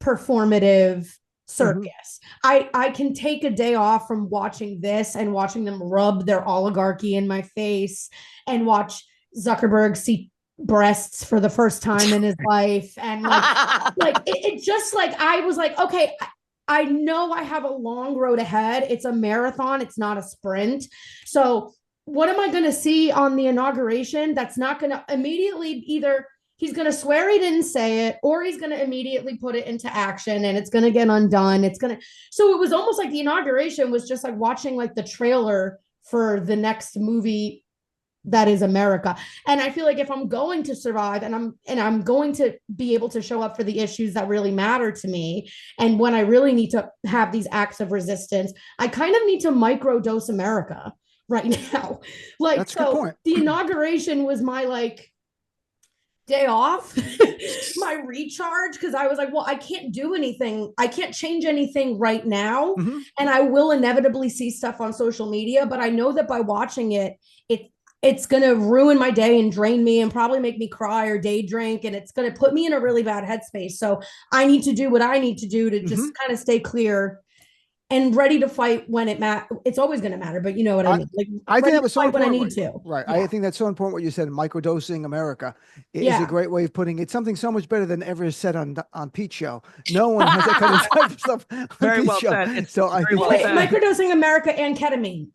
performative circus. I can take a day off from watching this and watching them rub their oligarchy in my face and watch Zuckerberg see breasts for the first time in his life. And like it just like, I was like, okay, I know I have a long road ahead. It's a marathon. It's not a sprint. So what am I going to see on the inauguration that's not going to immediately, either he's going to swear he didn't say it, or he's going to immediately put it into action and it's going to get undone. So it was almost like the inauguration was just like watching like the trailer for the next movie that is America. And I feel like if I'm going to survive and I'm going to be able to show up for the issues that really matter to me, and when I really need to have these acts of resistance, I kind of need to microdose America right now. Like, that's so the inauguration was my like day off, my recharge, because I was like, well, I can't do anything. I can't change anything right now. And I will inevitably see stuff on social media, but I know that by watching it's going to ruin my day and drain me and probably make me cry or day drink. And it's going to put me in a really bad headspace. So I need to do what I need to do to just kind of stay clear and ready to fight when it matters. It's always going to matter, but you know what I mean? Like, I think that was so important. When I need to. Right. Yeah. I think that's so important what you said. Microdosing America is a great way of putting it. Something so much better than ever said on Pete's show. No one has that kind of type of stuff on very Pete's well show. said. So I think microdosing America and ketamine.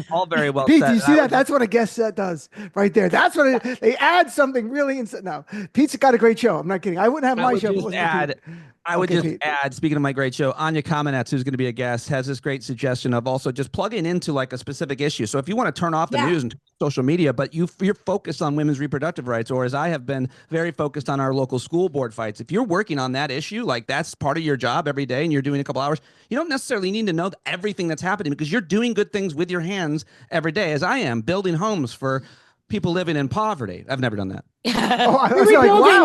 all very well Pete, said. do you see that? That's what a guest set does right there. That's what they add something really insane. No, Pete's got a great show. I'm not kidding. I wouldn't have my show. I would just add, speaking of my great show, Anya Kamenetz, who's going to be a guest, has this great suggestion of also just plugging into like a specific issue. So if you want to turn off the news and social media, but you're focused on women's reproductive rights, or as I have been very focused on our local school board fights, if you're working on that issue, like that's part of your job every day and you're doing a couple hours, you don't necessarily need to know everything that's happening, because you're doing good things with your hands every day, as I am, building homes for people living in poverty. I've never done that.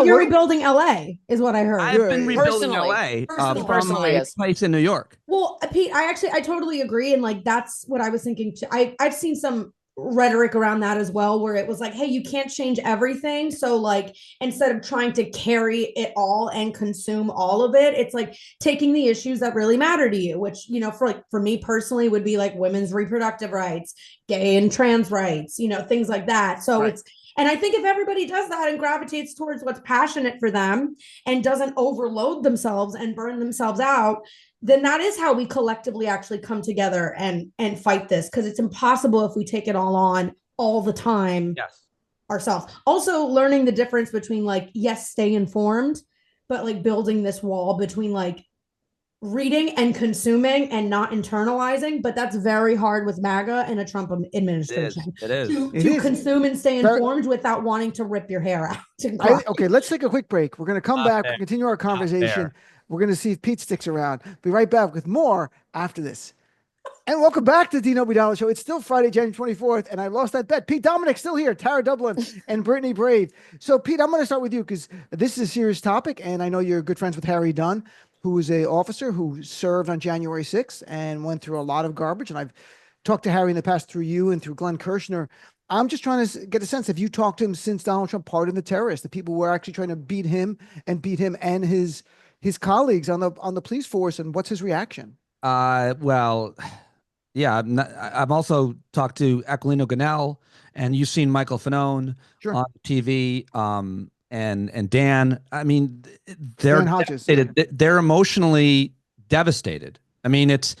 You're rebuilding LA is what I heard. I've been rebuilding LA from my place in New York. Well, Pete, I totally agree. And like, that's what I was thinking too. I've seen some rhetoric around that as well, where it was like, hey, you can't change everything. So like, instead of trying to carry it all and consume all of it, it's like taking the issues that really matter to you, which, you know, for me personally would be like women's reproductive rights, gay and trans rights, you know, things like that. So and I think if everybody does that and gravitates towards what's passionate for them and doesn't overload themselves and burn themselves out, then that is how we collectively actually come together and fight this, because it's impossible if we take it all on all the time ourselves. Also learning the difference between like, yes, stay informed, but like building this wall between like reading and consuming and not internalizing, but that's very hard with MAGA and a Trump administration. It is. To consume and stay informed without wanting to rip your hair out. Okay, let's take a quick break. We're going to come back, continue our conversation. We're going to see if Pete sticks around. Be right back with more after this. And welcome back to the Dean Obeidallah Show. It's still Friday, January 24th, and I lost that bet. Pete Dominick still here, Tara Dublin, and Brittany Brave. So, Pete, I'm going to start with you because this is a serious topic, and I know you're good friends with Harry Dunn, who is an officer who served on January 6th and went through a lot of garbage. And I've talked to Harry in the past through you and through Glenn Kirshner. I'm just trying to get a sense, have you talked to him since Donald Trump pardoned the terrorists? The people were actually trying to beat him and his colleagues on the police force, and what's his reaction? Well, yeah, I've also talked to Aquilino Ganell, and you've seen Michael Fanone on TV, and Dan. I mean, they're devastated. They're emotionally devastated. I mean, it's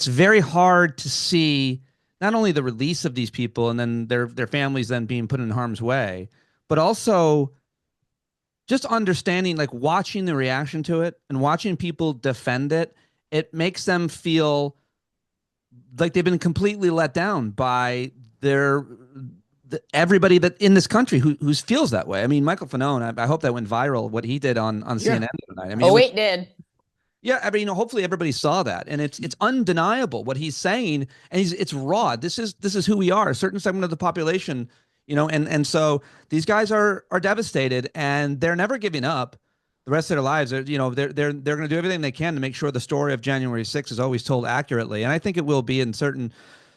very hard to see not only the release of these people and then their families then being put in harm's way, but also just understanding, like watching the reaction to it and watching people defend it. It makes them feel like they've been completely let down by everybody that in this country who feels that way. I mean, Michael Fanone, I hope that went viral, what he did on CNN tonight. I mean, it did. Yeah, I mean, hopefully everybody saw that, and it's undeniable what he's saying, and it's raw. This is who we are, a certain segment of the population, and so these guys are devastated, and they're never giving up the rest of their lives. They're going to do everything they can to make sure the story of January 6th is always told accurately, and I think it will be in certain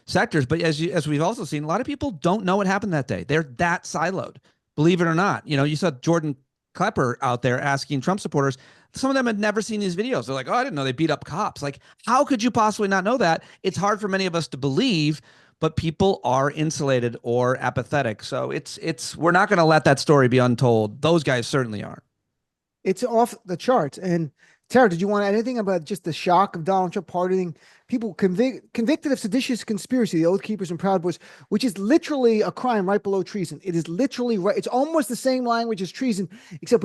sectors. But as we've also seen, a lot of people don't know what happened that day. They're that siloed, believe it or not. You saw Jordan Klepper out there asking Trump supporters. Some of them had never seen these videos. They're like, oh, I didn't know they beat up cops. Like, how could you possibly not know that? It's hard for many of us to believe, but people are insulated or apathetic. So we're not going to let that story be untold. Those guys certainly aren't. It's off the charts. And Tara, did you want to add anything about just the shock of Donald Trump pardoning people convicted of seditious conspiracy, the Oath Keepers and Proud Boys, which is literally a crime right below treason? It is literally right. It's almost the same language as treason, except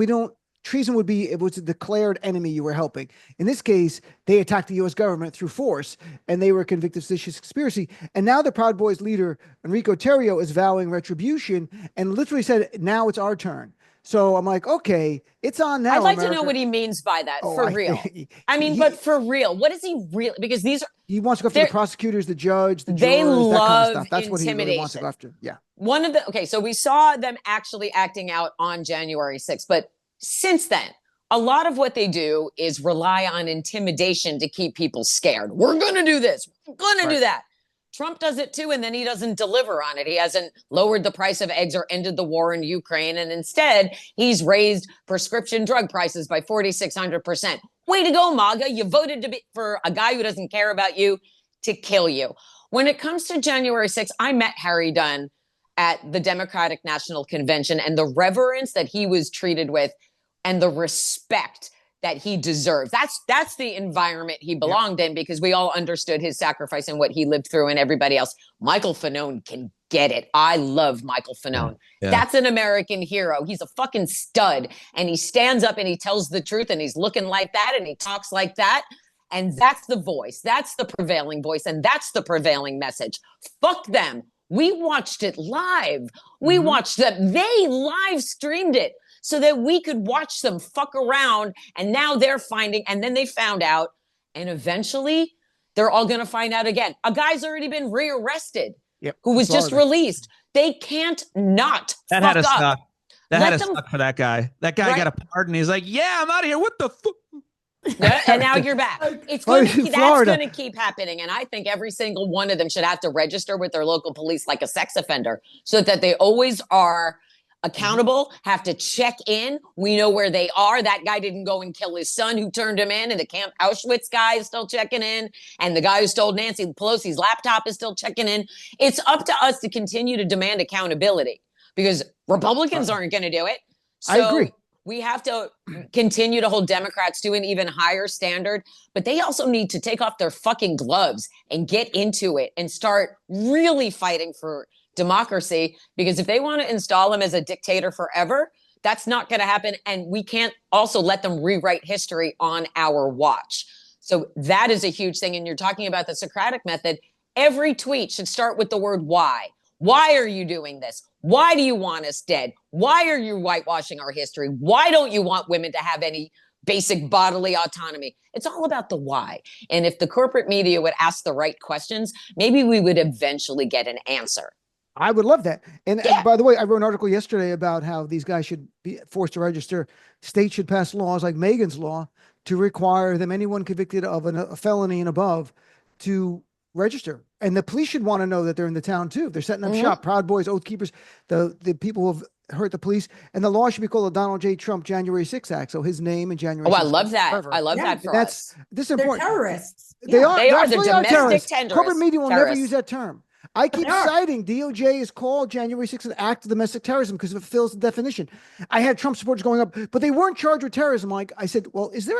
treason would be, it was a declared enemy you were helping. In this case, they attacked the U.S. government through force, and they were convicted of seditious conspiracy. And now the Proud Boys leader, Enrico Tarrio, is vowing retribution and literally said, now it's our turn. So I'm like, okay, it's on now. I'd like to know what he means by that, for real. But for real, what is he really? Because he wants to go after the prosecutors, the judge, the they jurors, love that kind of stuff. That's intimidation. What he really wants to go after. Yeah. So we saw them actually acting out on January 6th, but since then, a lot of what they do is rely on intimidation to keep people scared. We're going to do this. We're going to do that. Trump does it too, and then he doesn't deliver on it. He hasn't lowered the price of eggs or ended the war in Ukraine, and instead, he's raised prescription drug prices by 4,600%. Way to go, MAGA. You voted for a guy who doesn't care about you to kill you. When it comes to January 6th, I met Harry Dunn at the Democratic National Convention, and the reverence that he was treated with and the respect that he deserves. That's the environment he belonged in, because we all understood his sacrifice and what he lived through, and everybody else. Michael Fanone can get it. I love Michael Fanone. Yeah. That's an American hero. He's a fucking stud, and he stands up and he tells the truth, and he's looking like that, and he talks like that. And that's the voice. That's the prevailing voice, and that's the prevailing message. Fuck them. We watched it live. We watched them. They live streamed it so that we could watch them fuck around. And now they're finding, and then they found out, and eventually they're all going to find out again. A guy's already been rearrested who was just released. They can't not that fuck had to up. suck. That had to suck for that guy. That guy got a pardon. He's like, yeah, I'm out of here. What the fuck? And now you're back. That's going to keep happening. And I think every single one of them should have to register with their local police like a sex offender, so that they always are accountable, have to check in. We know where they are. That guy didn't go and kill his son who turned him in, and the Camp Auschwitz guy is still checking in, and the guy who stole Nancy Pelosi's laptop is still checking in. It's up to us to continue to demand accountability, because Republicans aren't going to do it. So I agree. We have to continue to hold Democrats to an even higher standard, but they also need to take off their fucking gloves and get into it and start really fighting for democracy, because if they want to install him as a dictator forever, that's not going to happen. And we can't also let them rewrite history on our watch. So that is a huge thing. And you're talking about the Socratic method. Every tweet should start with the word why. Why are you doing this? Why do you want us dead? Why are you whitewashing our history? Why don't you want women to have any basic bodily autonomy? It's all about the why. And if the corporate media would ask the right questions, maybe we would eventually get an answer. I would love that. And by the way, I wrote an article yesterday about how these guys should be forced to register. States should pass laws like Megan's Law to require them, anyone convicted of a felony and above, to register. And the police should want to know that they're in the town too. They're setting up shop. Proud Boys, Oath Keepers, the people who have hurt the police. And the law should be called the Donald J. Trump January 6th Act. So his name in January 6th. I love that. Forever. I love that for us. This is They're important. terrorists. They are. They are the domestic terrorists. Corporate media will terrorists. never use that term. I keep citing DOJ is called January 6th an act of domestic terrorism because it fulfills the definition. I had Trump supporters going up, but they weren't charged with terrorism. Like I said, well, is there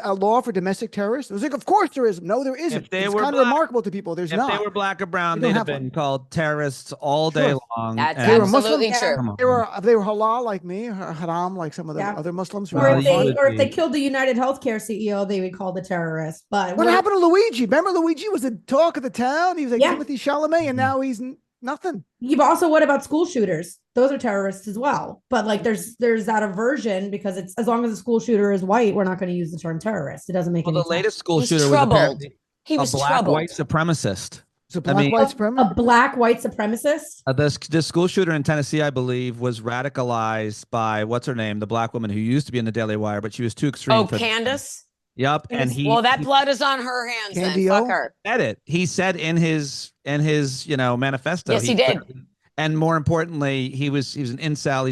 a law for domestic terrorists? I was like, of course there is. No, there isn't. It's kind of remarkable to people. There's not. If they were black or brown, they'd have been called terrorists all day long. That's absolutely true. They were halal like me, or haram like some of the other Muslims. Or if they killed the United Healthcare CEO, they would call the terrorist. But what happened to Luigi? Remember, Luigi was the talk of the town. He was like Timothy Chalamet, and now he's nothing. But also, what about school shooters? Those are terrorists as well. But like, there's that aversion because it's as long as the school shooter is white, we're not going to use the term terrorist. It doesn't make any sense. The latest school shooter was apparently a black white supremacist. A black white supremacist. A black white supremacist. The school shooter in Tennessee, I believe, was radicalized by what's her name, the black woman who used to be in the Daily Wire, but she was too extreme. Oh, Candace. Yep, and that blood is on her hands. Then fuck her. He said in his manifesto. Yes, he did. And more importantly, he was an incel.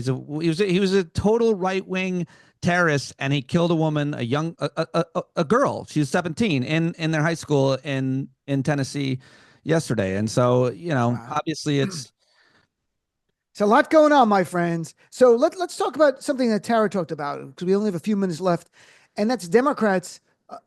He was a total right wing terrorist, and he killed a woman, a girl. She was 17 in their high school in Tennessee yesterday. And so obviously it's a lot going on, my friends. So let's talk about something that Tara talked about because we only have a few minutes left. And that's Democrats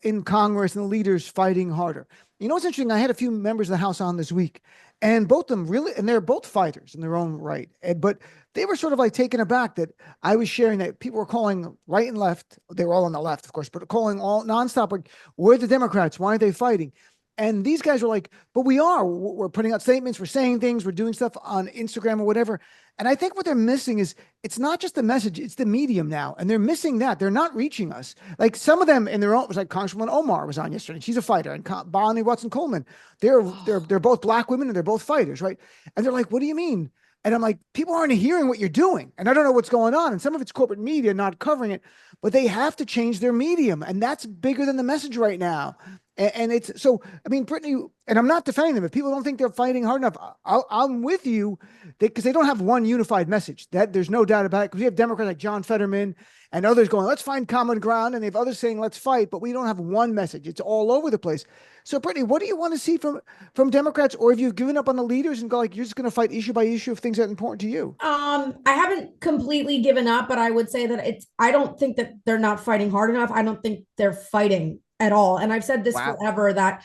in Congress and the leaders fighting harder. You know what's interesting? I had a few members of the House on this week, and both of them really, and they're both fighters in their own right. But they were sort of like taken aback that I was sharing that people were calling right and left. They were all on the left, of course, but calling all nonstop. Like, where are the Democrats? Why aren't they fighting? And these guys were like, but we are. We're putting out statements. We're saying things. We're doing stuff on Instagram or whatever. And I think what they're missing is it's not just the message, it's the medium now. And they're missing that. They're not reaching us. Like some of them in their own, it was like Congresswoman Omar was on yesterday. She's a fighter. And Bonnie Watson-Coleman, they're both black women and they're both fighters, right? And they're like, what do you mean? And I'm like, people aren't hearing what you're doing. And I don't know what's going on. And some of it's corporate media not covering it, but they have to change their medium. And that's bigger than the message right now. And it's so, I mean, Brittany, and I'm not defending them. If people don't think they're fighting hard enough, I'm with you because they don't have one unified message. That there's no doubt about it. Because we have Democrats like John Fetterman and others going, let's find common ground. And they have others saying, let's fight. But we don't have one message. It's all over the place. So, Brittany, what do you want to see from Democrats? Or have you given up on the leaders and go like, you're just going to fight issue by issue if things are important to you? I haven't completely given up, but I would say that I don't think that they're not fighting hard enough. I don't think they're fighting at all. And I've said this forever that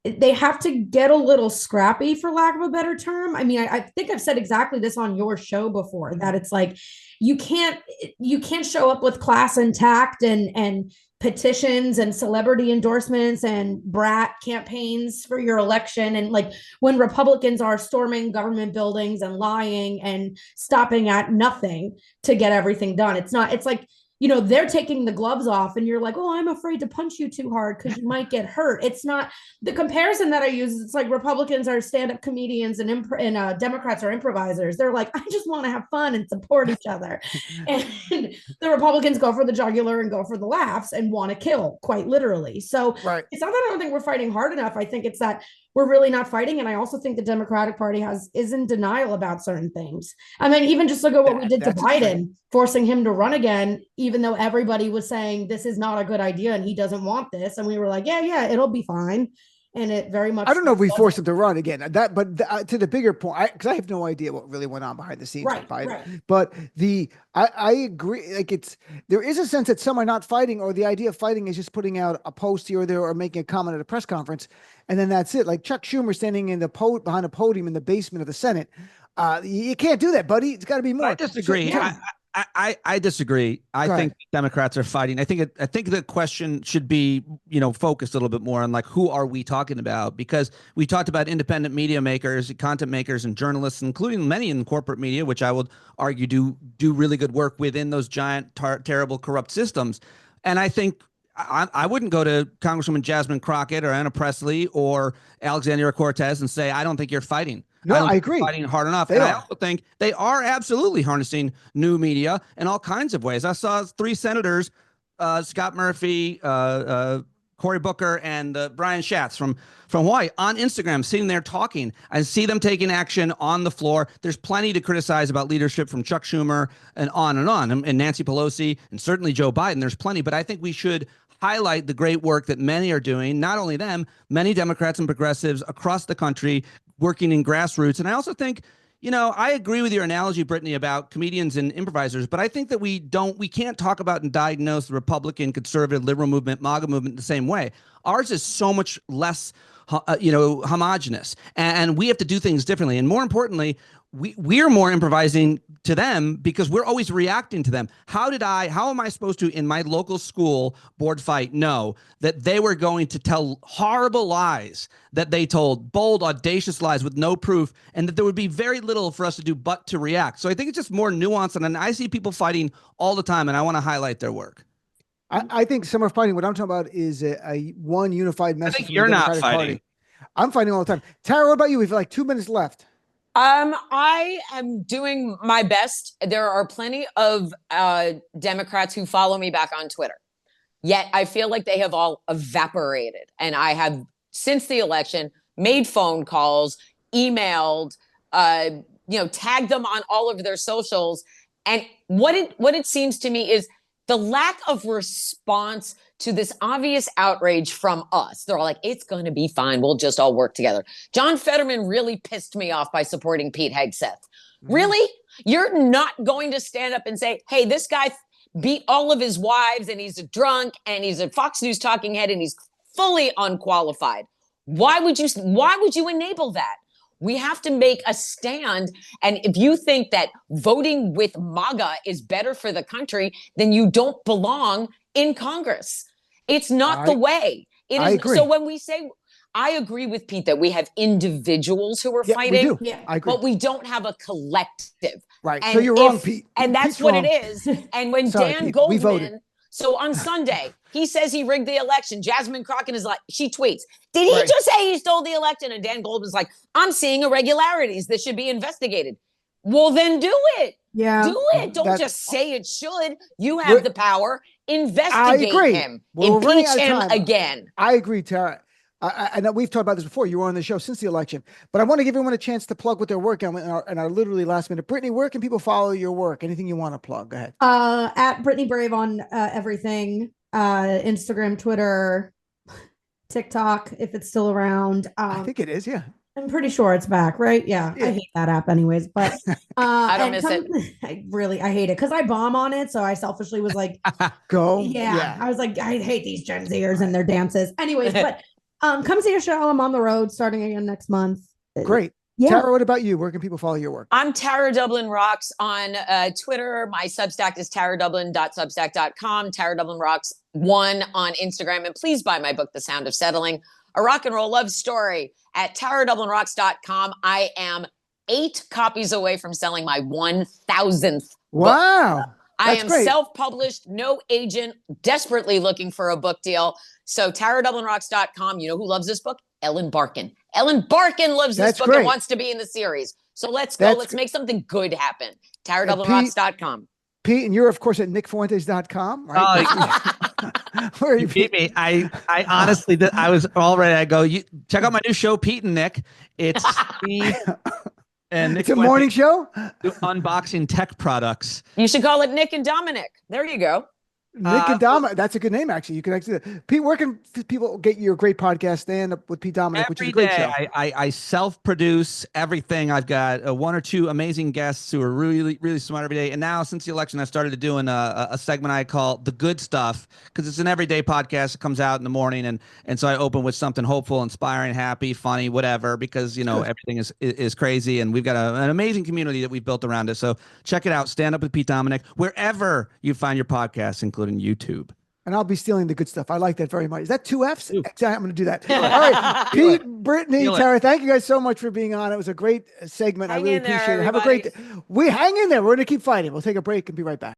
they have to get a little scrappy, for lack of a better term. I mean, I think I've said exactly this on your show before, that it's like, you can't show up with class and tact and petitions and celebrity endorsements and brat campaigns for your election. And like when Republicans are storming government buildings and lying and stopping at nothing to get everything done. It's like, they're taking the gloves off and you're like, oh, I'm afraid to punch you too hard because you might get hurt. It's not the comparison that I use. It's like Republicans are stand-up comedians and Democrats are improvisers. They're like, I just want to have fun and support each other. And the Republicans go for the jugular and go for the laughs and want to kill, quite literally. So It's not that I don't think we're fighting hard enough. I think it's that we're really not fighting. And I also think the Democratic Party is in denial about certain things. I mean, even just look at what we did to Biden, forcing him to run again, even though everybody was saying this is not a good idea and he doesn't want this. And we were like, yeah, it'll be fine. And it very much. I don't know if we forced him to run again. To the bigger point, because I have no idea what really went on behind the scenes with Biden. Right. But I agree. Like there is a sense that some are not fighting, or the idea of fighting is just putting out a post here or there, or making a comment at a press conference, and then that's it. Like Chuck Schumer standing in behind a podium in the basement of the Senate. You can't do that, buddy. It's got to be more. I disagree. So, I disagree. I think Democrats are fighting. I think the question should be, focused a little bit more on like, who are we talking about? Because we talked about independent media makers, content makers, and journalists, including many in corporate media, which I would argue do really good work within those giant, terrible, corrupt systems. And I think I wouldn't go to Congresswoman Jasmine Crockett or Anna Presley or Alexandria Cortez and say, I don't think you're fighting. No, I agree. Fighting hard enough. I also think they are absolutely harnessing new media in all kinds of ways. I saw 3 senators, Scott Murphy, Cory Booker, and Brian Schatz from Hawaii on Instagram, sitting there talking. I see them taking action on the floor. There's plenty to criticize about leadership from Chuck Schumer and on, and Nancy Pelosi, and certainly Joe Biden. There's plenty, but I think we should highlight the great work that many are doing. Not only them, many Democrats and progressives across the country working in grassroots. And I also think, I agree with your analogy, Brittany, about comedians and improvisers, but I think that we can't talk about and diagnose the Republican, conservative, liberal movement, MAGA movement the same way. Ours is so much less, homogenous, and we have to do things differently. And more importantly, we're more improvising to them because we're always reacting to them. How am I supposed to, in my local school board fight, know that they were going to tell horrible lies that they told, bold, audacious lies with no proof, and that there would be very little for us to do but to react? So I think it's just more nuanced, and I see people fighting all the time, and I want to highlight their work. I think some are fighting. What I'm talking about is a one unified message. I think you're not fighting. Party. I'm fighting all the time. Tara, what about you? We have like 2 minutes left. I am doing my best. There are plenty of Democrats who follow me back on Twitter. Yet I feel like they have all evaporated. And I have, since the election, made phone calls, emailed, tagged them on all of their socials. And what it seems to me is the lack of response to this obvious outrage from us. They're all like, it's going to be fine. We'll just all work together. John Fetterman really pissed me off by supporting Pete Hegseth. Really? You're not going to stand up and say, hey, this guy beat all of his wives and he's a drunk and he's a Fox News talking head and he's fully unqualified. Why would you enable that? We have to make a stand. And if you think that voting with MAGA is better for the country, then you don't belong in Congress. It's not the way. It is. Agree. So when we say, I agree with Pete that we have individuals who are fighting, we do. I agree. But we don't have a collective. Right. And so you're wrong, Pete. And that's Pete's what wrong. it is. And when Dan Pete, Goldman, so on Sunday, he says he rigged the election. Jasmine Crockett is like, she tweets, did he just say he stole the election? And Dan Goldman's like, I'm seeing irregularities that should be investigated. Well, then do it. Yeah. Do it. Don't just say it should. You have the power. Investigate him. Impeach him again. I agree, Tara. I know we've talked about this before. You were on the show since the election, but I want to give everyone a chance to plug what their work in our literally last minute. Brittany, where can people follow your work? Anything you want to plug? Go ahead. At Brittany Brave on everything, Instagram, Twitter, TikTok, if it's still around. I think it is. Yeah. I'm pretty sure it's back, right? Yeah. I hate that app anyways, but I don't miss it. I hate it because I bomb on it. So I selfishly was like, go. Yeah. I was like, I hate these Gen Zers and their dances. Anyways, but come see a show. I'm on the road starting again next month. Great. Yeah. Tara, what about you? Where can people follow your work? I'm Tara Dublin Rocks on Twitter. My Substack is taradublin.substack.com. Tara Dublin Rocks 1 on Instagram. And please buy my book, The Sound of Settling, a rock and roll love story at taradublinrocks.com. I am 8 copies away from selling my 1,000th Wow. book. I am self-published, no agent, desperately looking for a book deal. So taradublinrocks.com. You know who loves this book? Ellen Barkin. Ellen Barkin loves this book and wants to be in the series. So let's go. Let's make something good happen. taradublinrocks.com. Pete, and you're, of course, at nickfuentes.com, right? Where you beat me. I honestly, I was all ready. I go, you check out my new show, Pete and Nick. It's Steve and Nick. It's a morning show? Unboxing tech products. You should call it Nick and Dominick. There you go. Nick and Dominick. That's a good name, actually. You can actually, Pete, where can people get your great podcast Stand Up with Pete Dominick, which is a great show? I self-produce everything. I've got one or two amazing guests who are really, really smart every day. And now, since the election, I started doing a segment I call The Good Stuff, because it's an everyday podcast that comes out in the morning. And so I open with something hopeful, inspiring, happy, funny, whatever, because, everything is crazy. And we've got an amazing community that we've built around us. So check it out. Stand Up with Pete Dominick, wherever you find your podcasts, including YouTube. And I'll be stealing The Good Stuff. I like that very much. Is that 2 Fs? Exactly. I'm going to do that. All right. Pete, Brittany, Tara, thank you guys so much for being on. It was a great segment. I really appreciate it. Have a great day. We hang in there. We're going to keep fighting. We'll take a break and be right back.